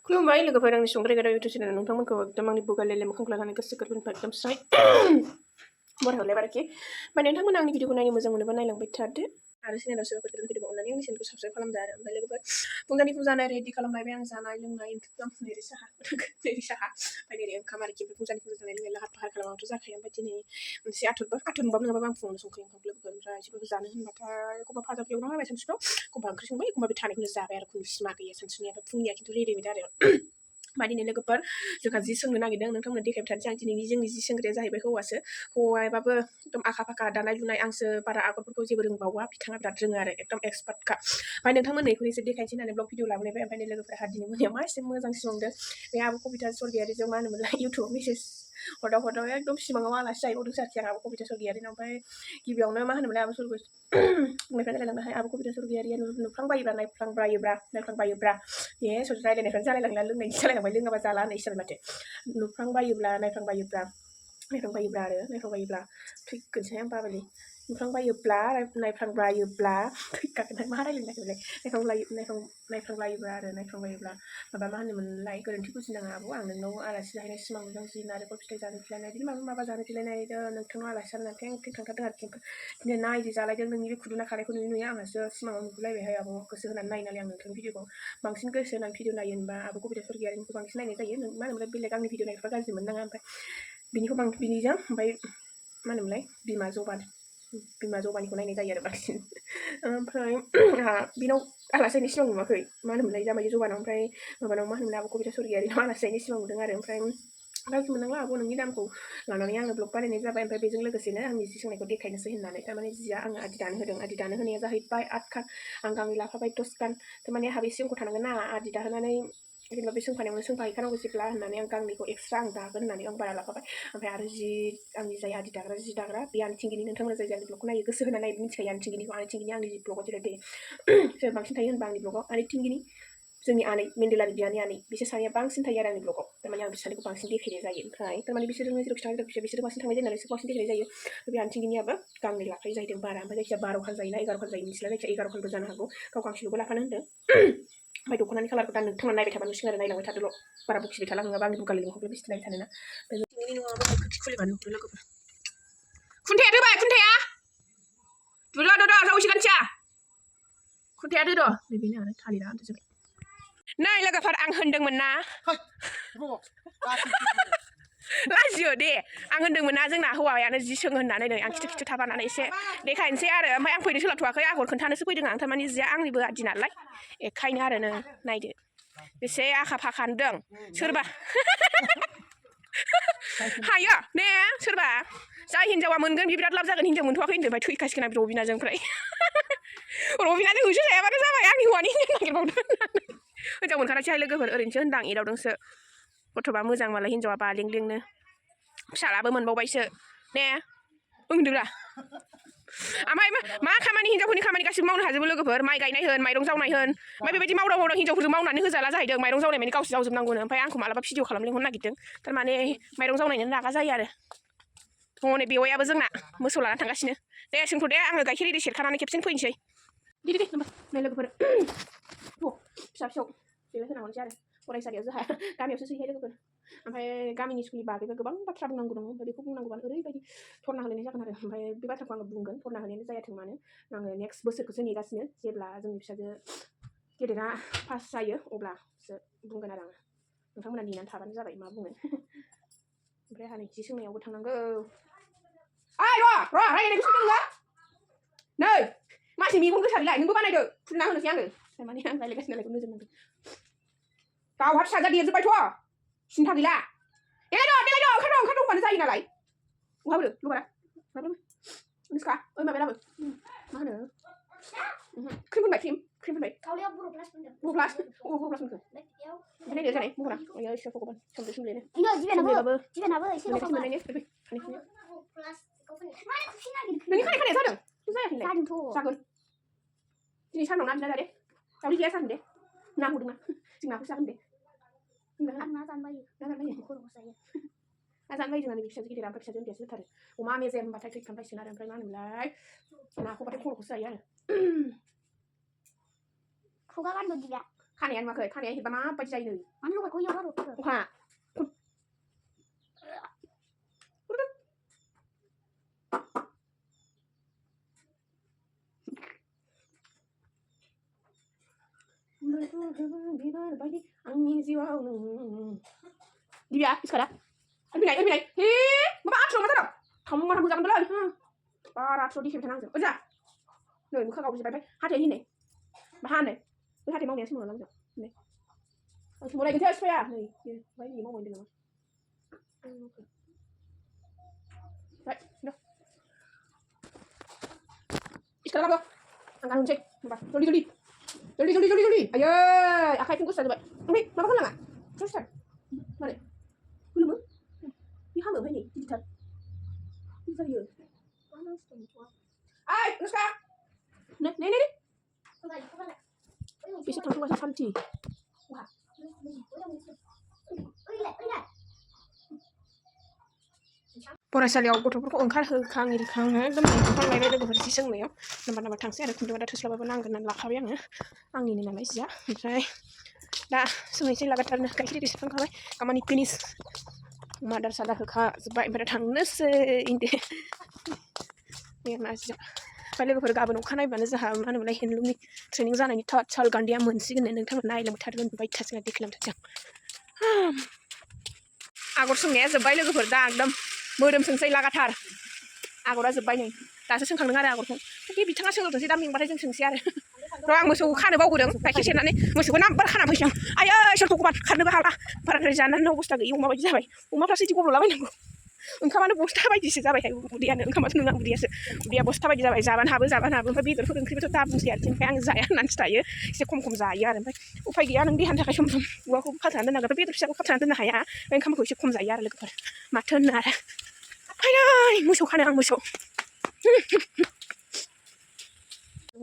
खुलुमबाय लोगोफोर आंनि संग्राय गादा इउटुब चेनेल नोंथांमोनखौ एकदम आंनि बुगालेले मोखांखौ लानानै गोसो गोरबोनिफ्राय एकदम स्राय बरायहरलायबाय आरोखि ओमफ्राय नोंथांमोना आंनि भिडिअखौ नायनो मोजां मोनोबा नायलांबाय थादो आरो चेनेलाव सोरबाफोर गोदान फैदोंबा अननानै आंनि चेनेलखौ साबस्क्राइब खालामदो आरो ओमफ्राय लोगोफोर फुंजानि फुजानाय रेडि खालामलायबाय आं जानाय लोंनाय एकदम नेरि साहा ओमफ्राय नेरि ओंखाम आरोखि ओमफ्राय फुंजानि फुजा जानाय लोंनाय लाहार फाहार खालामाबाथ' जाखाया ओमफ्राय दिनै मोनसे आथुरबाबो नङाबाबो आं फुङावनो संखायो ओंखाम लोगोफोर ओमफ्राय एसेबाबो जानो होनबाथाय एखमबा फाजाफोर एवना होबाय सानसुफ्राव एखमबा ओंख्रि संबाय एखमबा बे थानायखौनो जाबाय आरो खुनु सिमा गैया सानसुनिया ओमफ्राय फुंनिया खिन्थु रेडिमेड आरो मादिनो लोगोफोर जोंहा जि सोंनो नागिरदों नोंथांमोननो देखायबाय थानोसै आं दिनैनि जोंनि जि सोंग्राया जाहैबाय हौवायाबाबो एकदम आखा फाखा दानाय लुनाय आंसो बारा आगरफोरखौ जेबो रोंबावा बिथाङा बिराद रोङो आरो एकदम एक्सपार्टखा ओमफ्राय नोंथांमोननो बेखौनो एसे देखायनोसै होननानै ब्लग भिडिअ लाबोलायबाय ओमफ्राय लोगोफोरा दिनै मोनायाव मा एसे मोजां सिमांदों बे आब' कबिता स्वर्गियारिजों मा होनोमोनलाय इउटुबाव मेसेज हरदाव एकदम सिमाङाव आलासि जाहैबावदोंसो आरोखि आं आब' कबिता स्वर्गियारिनाव ओमफ्राय गिबियावनो मा होनोमोनलाय आब' बुंनायफ्रा जालायलांनो आब' कबिता स्वर्गियारिया नुफ्लांबायोब्रा नायफ्लांबायोब्रा ए रायलायनायफ्रानो जालायलांला लोंनायनि जालायलांबाय लोङाबा जाला होननायसो जाबाय माथो नुफ्लांबायोब्ला नायफ्लांबायोब्रा थैगोनसै आं बाबालि नुफ्लांबायोब्ला नायफ्लांबायोब्ला थैखागोन मा रायलायनो नागिरबायलाय नायफ्लांबायोब्ला माबा मा होनोमोनलाय गोरोन्थि बुजिनाङा आब' आं नोंनाव आलासि जाहैनाय सिमां नुदों जि नारेंखल फिथाइ जानो दिलायनाय बिदिनो माबा जानो दिलायनाय नोंथांनाव आलासि जानो थें थांथारदों आरोखि दिनै ना इदि जालायदों नोंनि बे खुदुना खानायखौ नुयो आंहासो सिमाङाव नुलायबायहाय आब' गोसो होनानै नायो नालाय आं नोंथांनि भिडिअखौ बांसिन गोसो होनानै भिडिअ नायो होनबा आब' कबिता स्वर्गियारिनिखौ बांसिन नायनाय जायो मा होनोमोनलाय बेलेग आंनि भिडिअ नायग्राफ्रा गाज्रि मोननाङा ओमफ्राय बिनिजों ओमफ्राय मा होनोमोनलाय बिमा जबानिखौ नायनाय जायो आरो बांसिन ओमफ्राय आंहा बिनाव आलासि जाहैनाय सिमां नुवाखै मा होनोमोनलाय जामायजो जबानाव ओमफ्राय माबानाव मा होनोमोनलाय आब' कबिता स्वर्गियारिनाव आलासि जाहैनाय सिमां नुदों आरो ओमफ्राय गाज्रि मोननांला आब' नोंनि दामखौ लानानै आङो ब्लग बानायनाय जाबाय ओमफ्राय बेजों लोगोसेनो आंनि जि सोंनायखौ देखायनोसै होननानै थारमाने जिया आङो आदि दानो होदों आदि दानो होनाया जाहैबाय 8 खान आं गांनै लाफाबाय 10 खान थारमाने आंहा बे सिमखौ थानांगोन ना आदि दाहोनानै जेनेबा बे सोंफानायावनो सोंफाहैखानांगौ जेब्ला होननानै आं गांनैखौ एक्सट्रा आं दागोन होननानै आं बारा लाफाबाय ओमफ्राय आरो जि आंनि जाय आदि दाग्रा जि दाग्रा बे आंनि थिंगिनि नोंथांमोना जाय आंनि ब्लगखौ नायो गोसो होनानै नायनो मिथिखायो आंनि थिंगिनिखौ आंनि ब्लगाव जेरै दे सोर बांसिन थायो होनबा आंनि ब्लगाव आंनि थिंगिनि जोंनि आनै मेन्देलानि बियानि आनै बिसोर सानैया बांसिन थायो आरो आंनि ब्लगाव थारमाने आं बिसोरखौ बांसिन देखायनाय जायो ओमफ्राय थारमाने बिसोरजोंनो जेरावखि थाङा बिसोर बांसिन थांनाय जायो नालाय बिसोर बांसिन देखायनाय जायो बे आनथिंगिनियाबो गांनै लाफायो जाहैदों बारा ओमफ्राय जायखिया 12 खान जायोना 11 खान जायो मिथिला जायखिया 11 खानबो जानो हागौ गाव गांसेल'बो लाफानो होनदों ओमफ्राय दख'नानि खालारखौ दा नोंथांमोना नायबाय थाबा नुसिगोन आरो नायलांबाय थादोल' बारा बखिबाय थाला नङाबा आंनि बुगालिनि मोखांखौ बेसे नायबाय थानोना ओमफ्राय थिंगिनि नङाबा खोरखि खुलिबानो नुदों लोगोफोर खुन्थाया दोबाय खुन्थाया जावैसो गानथिया खुन्थाया दोद' बेनो आरो थालिरा उन्दुजोबबाय नै लोगोफोर आं होनदोंमोन ना लाजियो दे आं होनदोंमोन ना जोंना हौवायानो जि सोङो होननानै नै आं खिथु थाबानानै एसे देखायनोसै आरो ओमफ्राय आं फैनो सोलाबथ'वाखै आगर खोन्थानोसो फैदों आं थारमाने जिया आंनिबो आदि नालाय एखायनो आरो नों नायदो बेसे आखा फाखा नुदों सोरबा हायो ने सोरबा जाय हिनजावा मोनगोन बे बिराद लाब जागोन हिनजाव मोनथ'वाखै होनदों ओमफ्राय थैखासिगोन आं रबिनाजों ओमफ्राय रबिनाजों होसो जायाबानो जाबाय आंनि हौवानि नागिरबावदों हिनजाव मोनखानायसैहाय लोगोफोर ओरैनोसो होनदां एदावदोंसो गथ'बा मोजां मालाय हिनजावा बालेंलेंनो फिसालाबो मोनबावबायसो ने होनदोंरा ओमफ्राय मा खामानि हिनजावफोरनि खामानि गासिबो मावनो हाजोबो लोगोफोर माइ गायनाय होन माइरं जावनाय होन ओमफ्राय बेबायदि मावदाव हिनजावफोरजों मावनानै होजाला जाहैदों माइरं जावनाय माने गावसो जावजोबनांगौनो ओमफ्राय आंखौ मालाबा भिडिअ खालामनो लिंहरनो नागिरदों थारमाने माइरं जावनायनो रागा जायो आरो हनै बेवायाबो जोंना मोसौ लाना थांगासिनो दे सोंथ' दे आङो गाइखेर एरि सेरखानानै खेबसेनो फैनोसै दे नै लोगोफोर फिसा बेनो होना हरनोसै आरो फरायसालियाव जोंहा गामियावसो सोहैहाय लोगोफोर ओमफ्राय गामिनि स्कुलनि बागैबो गोबां बाथ्रा बुंनांगौ दङ ओमफ्राय बेखौ बुंनांगौबानो ओरैबायदि थरना होलायनाय जागोन आरो ओमफ्राय बे बाथ्राखौ आङो बुंगोन थरना होनायानो जायाथों मानो आङो नेक्स्ट बोसोरखौसो नेगासिनो जेब्ला जोंनि फिसाजो गेदेरा पास जायो अब्लासो बुंगोन आरो आङो नोंथांमोना नेनानै थाबानो जाबाय मा बुङो ओमफ्राय हानै जि सोंनायावबो थांनांगौ र' रायलायनायखौ सोंदों नै मानसि मेगन गोसारलाय नोंबो बानायदो फुनना होनोसै आङो थारमाने आं रायलायगासिनो नालाय नोजोर नांदों गावहा फिसाजोआ देरजोब्बायथ' सिन्था गैला देलायद' ओंखारद' होनबानो जायो नालाय अहाबोरो लबारा निस्का ओइ माबाया लाबो मा होनो क्रिम फुनबाय क्रिम फुनबाय गावलिया बर' प्लास फुनदों बर' प्लास फुनखो ओमफ्राय नायदो जानाय महरा आयो इसोर भगबान सोमदो सोमलेनो जिबेनाबो एसे नोंनि खानाया जादों जायाखैलाय जागोन दिनै सानाव ना जादे दावदै गैया जागोन दे ना हरदोंना जों नाखौ जागोन दे ना जानो बायो खर'खौसो जायो ना जानो बायो जोंना फिसाजो गिदिरा ओमफ्राय फिसाजो उन्दैयासो होथारो अमा मेजेम होनबाथाय थैखांबायसिगोन आरो ओमफ्राय मा होनोमोनलाय नाखौबाथाय खर'खौसो जायो आरो खुगा गानदो दिया खानाया नुवाखै खानाया हेबा माबायदि जायो नै मानो लगायखौ इयाव गारो अखा बिबार बायदि आंनि जिउआव दिबिया इस्कारा ओरैनाय हे माबा आथ्र मा जादों थाम मारा मोजां मोनदोंलै बारा आथ्र दिखेबाय थाना आंजों ओजा नै मोखां गावजोबबाय हाथाय हिनै मा हानो बे हाथाय मावनाया सोमोनां लांजों नै आं सोमोनायगोनसो सिफाया नै बाय नै मावबाय होनदों नामा बाय नो इस्कारा लाबो आं गाननोसै होमबा जल्दि आयै आखाइखौ गोसा जाबाय ओमफ्राय माबा खालामा दसे मारै गोलोमो बे हामो ओमफ्राय नै गिदिरथार गिदिर जायो ओइ अनुष्का नै बिसोर थांथ'गासिनो सान्थि फरायसालियाव गथ'फोरखौ ओंखारहोखां इरिखां एकदम ओंखारलायबाय लोगोफोर जि सोंनायाव नाम्बार थांसै आरो खुन्दुङा दा थोस्लाबाबो नांगोन होननानै लाखाबाय आङो आंनिनो नालाय जिया ओमफ्राय दा सोंनोसै लागाथारनो गाइखेर इरि सेरखांखाबाय खामानि फिनिस मादार सादार होखाजोब्बाय ओमफ्राय थांनोसै बे मा जिया ओमफ्राय लोगोफोर गाबोन अखा नायबानो जोंहा मा होनोमोनलाय हेन्दलुमनि ट्रेनिं जानायनि साल गान्दैया मोनसिगोन नोंथांमोन नायलांबाय नुबाय थासिगोन देखायलांथारसै आं आगर सोंनाया जोब्बाय लोगोफोर दा एकदम मोदोम सोंसै लागाथार आगरा जोब्बाय नै दासो सोंखांदों आरो आगरखौ बे बिथाङा सोंहरथोंसै दा मेंबाथाय जों सोंसै आरो र' आं मोसौ खानो बावबोदों गाइखेर सेरनानै मोसौखौ नाम्बार खाना फैसै आं आयै सोरखौबा खारनोबो हाला बाराद्राय जानानै अबस्था गैयि अमा बायदि जाबाय अमाफ्रासो इदि गब्ल'लाबायनांगौ ओंखामानो बस्था बायदिसो जाबायहाय उदैयानो ओंखामाथ' नङा उदैया बस्था बायदि जाबाय जाबानो हाबो ओमफ्राय बेदरफोर ओंख्रिबोथ' दा बुंसै आरो ओमफ्राय आं जाया होननानैसो थायो एसे खम जायो आरो ओमफ्राय उफाय गैया नों देहानि थाखाय सम औवाखौ खाथानानै दोननांगोन बेदर फिसाखौ खाथानानै दोननो हाया बे ओंखामखौ एसे खम जायो आरो लोगोफोर माथो होननो आरो फैनै मोसौ खानो आं मोसौ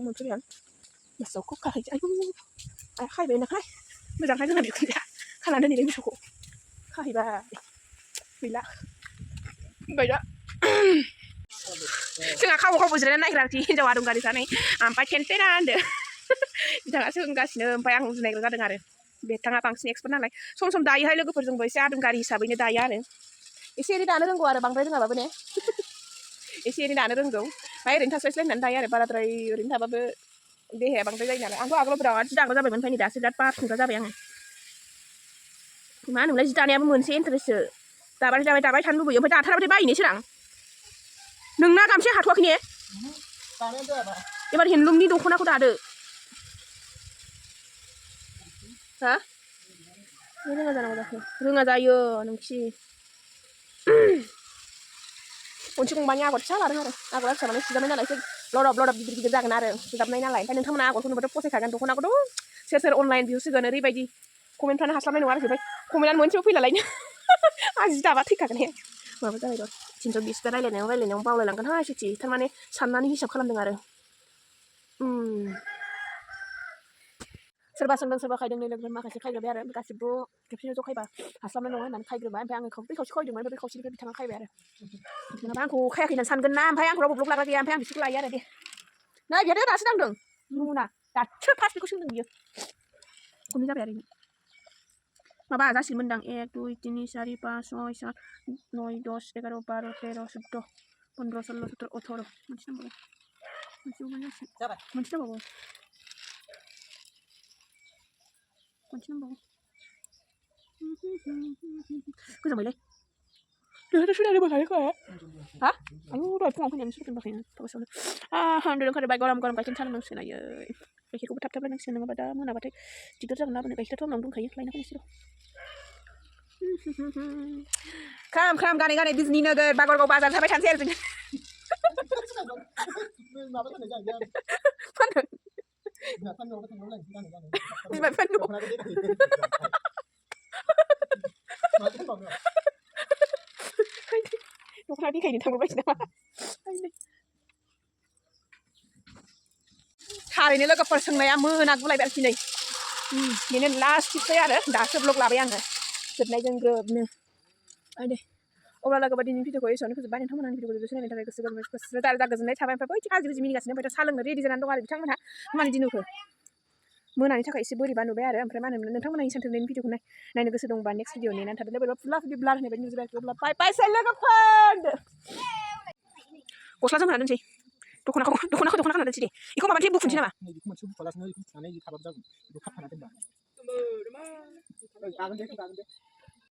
मोनफैबाय आं मोसौखौ खाहैसै आयु खाहैबाय नालाय मोजांहाय जोंना बिखुनजोआ खानानै दोनहैबाय मोसौखौ खाहैबाय गैला ओमफ्राय दा जोंहा खावबो जिरायनानै नायग्रा आरोखि हिन्जाव आदुंगारि जानाय ओमफ्राय थेनथेना होनदो बिथाङा सोंगासिनो ओमफ्राय आं उन्दुनायग्रा जादों आरो बिथाङा बांसिन एक्सपार्ट नालाय सम दायोहाय लोगोफोरजोंबो एसे आदुंगारि हिसाबैनो दायो आरो एसे एनै दानो रोंगौ आरो बांद्राय रोङाबाबो ने एसे एनै दानो रोंगौ ओमफ्राय ओरैनो थास्लायस्लाय होननानै दायो आरो बाराद्राय ओरैनो थाबाबो देहाया बांद्राय जायो नालाय आंथ' आगोलाव बिराद जि दाग्रा जाबायमोन ओमफ्राय नै दासो बिराद बाथुग्रा जाबाय आङो मा होनोमोनलाय जि दानायाबो मोनसे इन्टारेस्टसो दाबाय थानो लुबैयो ओमफ्राय दाथाराबाथाय बायोनोसो आं नोंना गामसाया हाथ'वाखै ने एबार हेन्दलुमनि दख'नाखौ दादो हा रोङा जानांगौ जाखो रोङा जायो नोंखि गंसे गंबानि आगर फिसा लादों आरो आगरा फिसा माने सुजाबनाय नालाय एसे लदब गिदिर जागोन आरो सुजाबनाय नालाय ओमफ्राय नोंथांमोना आगरखौ नुबाथ' फसायखागोन दख'नाखौथ' सोर अनलाइन भिउस होगोन ओरैबायदि कमेन्टफ्रानो हास्लाबनाय नङा आरोखि ओमफ्राय कमेन्टआनो मोनसेबो फैलालायनो आं जि दाबा थैखागोन हे माबा जाबाय र' 320 रायलायनायाव बावलायलांगोनहाय सथि थारमाने साननानै हिसाब खालामदों आरो सोरबा सोंदों सोरबा खायदों नै लोगोफोर माखासे खायग्रोबाय आरो गासिबो खेबसेनो ज' खायबा हास्लाबनाय नङा होननानै खायग्रोबाय ओमफ्राय आङो बे खावसे खायदोंमोन ओमफ्राय बे खावसेनिफ्राय बिथाङा खायबाय आरो नङाबा आंखौ खायाखै होननानै सानगोन ना ओमफ्राय आंखौ रावबो ब्लग लाग्रा गैया ओमफ्राय आं बिसोरखौ लायो आरो दे नै बियो दासो नांदों रुना दासो फार्स्ट बेखौ सोंदों बियो खननै जाबाय आरो माबा जासिगोनमोनदां 1 2 3 4 5 6 7 9 10 11 12 13 14 15 16 17 18 मोनसे नांबावगौ गोजांबायलै नोंहाथ' सुनानै बोखायाखै हा आयु दहाय फुङाव फैनायानो सुगोन बाखायो थाबासोनो उन्दुनो ओंखारबाय गरम गाइखेर साहा लोंनांसिगोन आयै गाइखेरखौबो थाब लायनांसिगोन नङाबा दा मोनाबाथाय दिगदार जागोन लाबोनो गाइखेराथ' आंनावनो दंखायो लायना फैनोसै र' ख्राम गानै बिजनि नोगोर बागरगाव बाजार थाबाय थानोसै आरो जोङो दख'ना देखायनो थांबायसै नामा थारैनो लोगोफोर सोंनाया मोनागुलायबाय आरोखि नै बेनो लास्ट टिपसै आरो दासो ब्लग लाबाय आङो जोबनायजों ग्रोबनो दे अब्ला लोगोफोर दिनैनि भिडिअखौ एसेयावनो फोजोबबाय नोंथांमोननि भिडिअखौ जोबोद नायनो थाखाय गोसो जारजा गोजोननाय थाबाय ओमफ्राय बैथिं गाज्रि मिनिगासिनो ओमफ्राय साहा लोंनो रेडि जानानै दं आरो बिथांमोनहा मानि दिनुखौ मोनानि थाखाय एसे बोरैबा नुबाय आरो ओमफ्राय मा होनो नोंथांमोना हिसान थोरनायनि भिडिअखौ नायनो गोसो दंबा नेक्स्ट भिडिअ नेनानै थादो लोगोफोर फुला फुलि ब्लार होनाय बायदि नुजोबबाय अब्ला बाय बाय सै लोगोफोर गस्ला जोमना दोनसै दख'नाखौ खाना दोनसै दे बेखौ माबानोसै बुखुनसै नामा बेखौ मोनसे बुखुआलासिनो बेखौ थुनानै थाबाबो जागोन बेखौ खाबथाना दोनबा